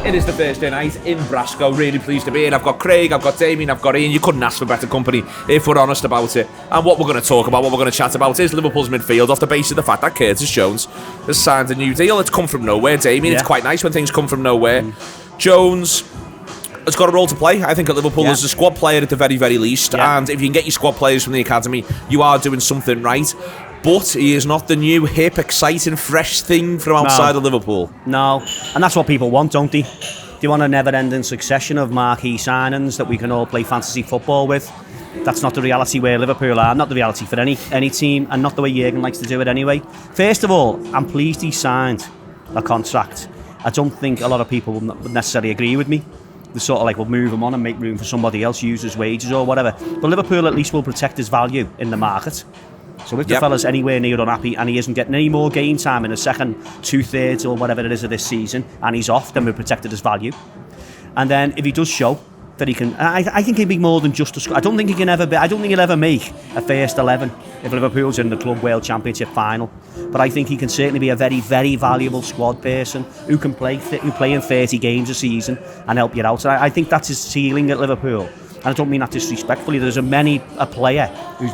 It is the Thursday night in Brasco. Really pleased to be in. I've got Craig, I've got Damian, I've got Ian. You couldn't ask for better company if we're honest about it. And what we're going to talk about, what we're going to chat about is Liverpool's midfield off the basis of the fact that Curtis Jones has signed a new deal. It's come from nowhere, Damian. It's quite nice when things come from nowhere. Jones has got a role to play, I think, at Liverpool as a squad player at the very, very least. And if you can get your squad players from the academy, you are doing something right. But he is not the new, hip, exciting, fresh thing from outside of Liverpool. No, and that's what people want, don't they? They want a never-ending succession of marquee signings that we can all play fantasy football with. That's not the reality where Liverpool are, not the reality for any team, and not the way Jurgen likes to do it anyway. First of all, I'm pleased he signed a contract. I don't think a lot of people would necessarily agree with me. They sort of like, we'll move him on and make room for somebody else, use his wages or whatever. But Liverpool at least will protect his value in the market. So if the fella's anywhere near unhappy and he isn't getting any more game time in the second 2/3 or whatever it is of this season, and he's off, then we've protected his value. And then if he does show that he can, I think he'll be more than just a squad. I don't think he'll ever make a first 11 if Liverpool's in the Club World Championship final. But I think he can certainly be a very, very valuable squad person who can play in 30 games a season and help you out. So I think that's his ceiling at Liverpool. And I don't mean that disrespectfully. There's a player who's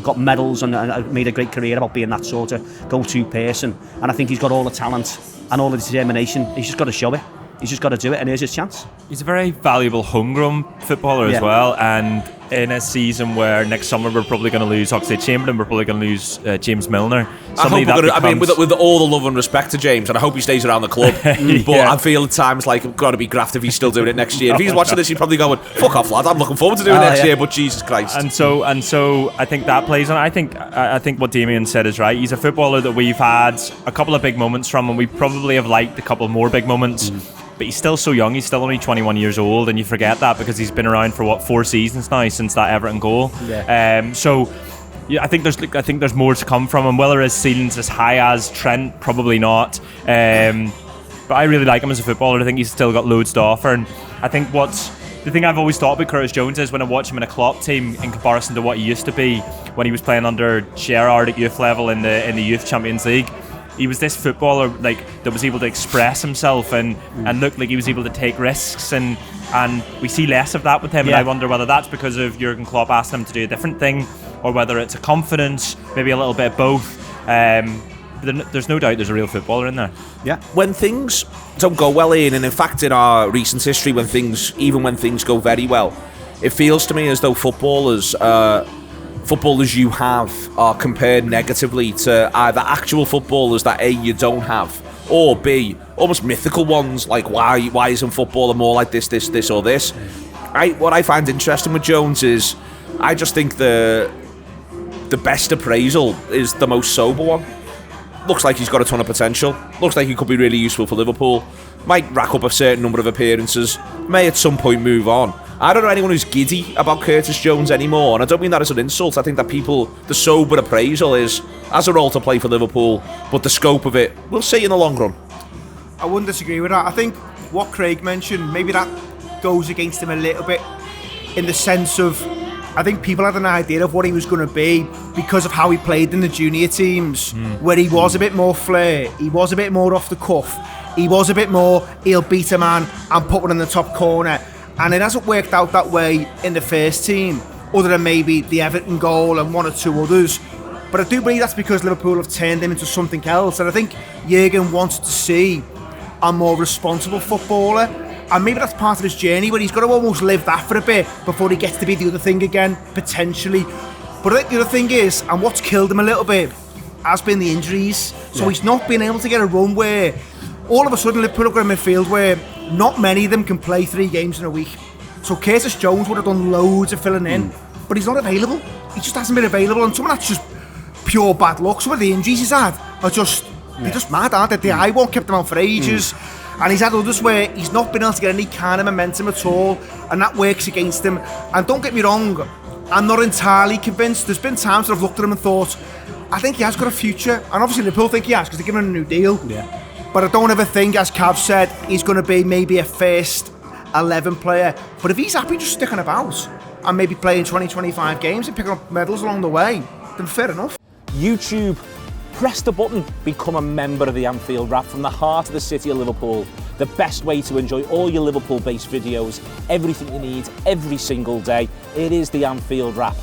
got medals and made a great career about being that sort of go-to person. And I think he's got all the talent and all the determination. He's just got to show it. He's just got to do it, and here's his chance. He's a very valuable homegrown footballer as well, and in a season where next summer we're probably going to lose Oxlade-Chamberlain, we're probably going to lose James Milner. With all the love and respect to James, and I hope he stays around the club, but I feel at times like I've got to be graft if he's still doing it next year. If he's watching this, he's probably going, fuck off, lad, I'm looking forward to doing it next year, but Jesus Christ. And so I think that plays on. I think what Damian said is right. He's a footballer that we've had a couple of big moments from, and we probably have liked a couple more big moments. But he's still so young. He's still only 21 years old, and you forget that because he's been around for 4 seasons now since that Everton goal. I think there's more to come from him. Whether his ceiling's as high as Trent, probably not. But I really like him as a footballer. I think he's still got loads to offer. And I think the thing I've always thought about Curtis Jones is when I watch him in a Klopp team in comparison to what he used to be when he was playing under Gerrard at youth level in the Youth Champions League. He was this footballer that was able to express himself and look like he was able to take risks, and we see less of that with him. And I wonder whether that's because of Jurgen Klopp asking him to do a different thing, or whether it's a confidence, maybe a little bit of both. There's no doubt there's a real footballer in there. Yeah. When things don't go well, Ian, and in fact in our recent history, even when things go very well, it feels to me as though footballers you have are compared negatively to either actual footballers that A, you don't have, or B, almost mythical ones, like why isn't footballer more like this or this. What I find interesting with Jones is I just think the best appraisal is the most sober one. Looks like he's got a ton of potential, looks like he could be really useful for Liverpool, might rack up a certain number of appearances, may at some point move on. I don't know anyone who's giddy about Curtis Jones anymore, and I don't mean that as an insult. I think that the sober appraisal is, as a role to play for Liverpool, but the scope of it, we'll see in the long run. I wouldn't disagree with that. I think what Craig mentioned, maybe that goes against him a little bit in the sense of, I think people had an idea of what he was going to be because of how he played in the junior teams, where he was a bit more flair, he was a bit more off the cuff, he was a bit more, he'll beat a man and put one in the top corner. And it hasn't worked out that way in the first team, other than maybe the Everton goal and one or two others. But I do believe that's because Liverpool have turned him into something else. And I think Jurgen wants to see a more responsible footballer. And maybe that's part of his journey, where he's got to almost live that for a bit before he gets to be the other thing again, potentially. But I think the other thing is, and what's killed him a little bit, has been the injuries. So he's not been able to get a run where all of a sudden Liverpool have got a midfield where not many of them can play 3 games in a week. So Curtis Jones would have done loads of filling in, but he's not available. He just hasn't been available, and some of that's just pure bad luck. Some of the injuries he's had are they're just mad, aren't they? The eye won't kept him out for ages, and he's had others where he's not been able to get any kind of momentum at all, and that works against him. And don't get me wrong, I'm not entirely convinced. There's been times that I've looked at him and thought, I think he has got a future, and obviously Liverpool think he has because they're giving him a new deal. But I don't ever think, as Cav said, he's going to be maybe a first 11 player. But if he's happy just sticking about and maybe playing 20-25 games and picking up medals along the way, then fair enough. YouTube Press the button, become a member of the Anfield Wrap from the heart of the city of Liverpool. The best way to enjoy all your Liverpool-based videos, everything you need, every single day. It is the Anfield Wrap.